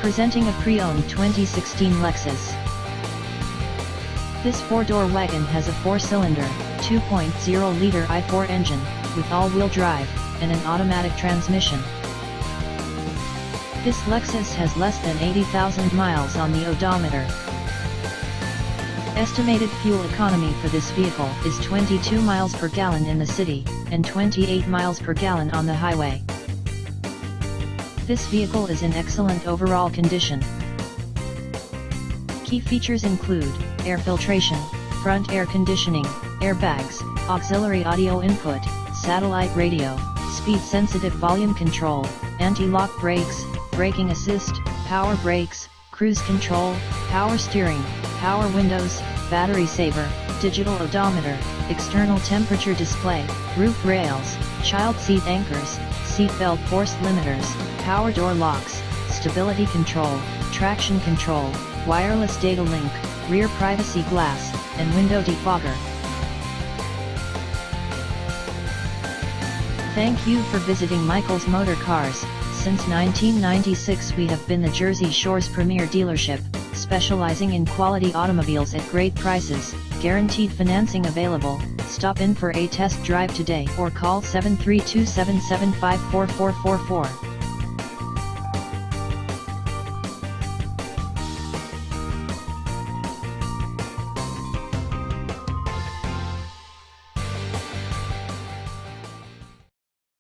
Presenting a pre-owned 2016 Lexus. This four-door wagon has a four-cylinder, 2.0-liter i4 engine, with all-wheel drive, and an automatic transmission. This Lexus has less than 80,000 miles on the odometer. Estimated fuel economy for this vehicle is 22 miles per gallon in the city, and 28 miles per gallon on the highway. This vehicle is in excellent overall condition. Key features include air filtration, front air conditioning, airbags, auxiliary audio input, satellite radio, speed-sensitive volume control, anti-lock brakes, braking assist, power brakes, cruise control, power steering, power windows, battery saver, digital odometer, external temperature display, roof rails, child seat anchors, seat belt force limiters, power door locks, stability control, traction control, wireless data link, rear privacy glass, and window defogger. Thank you for visiting Michael's Motorcars. Since 1996 we have been the Jersey Shore's premier dealership, specializing in quality automobiles at great prices, guaranteed financing available. Stop in for a test drive today or call 732-775-4444.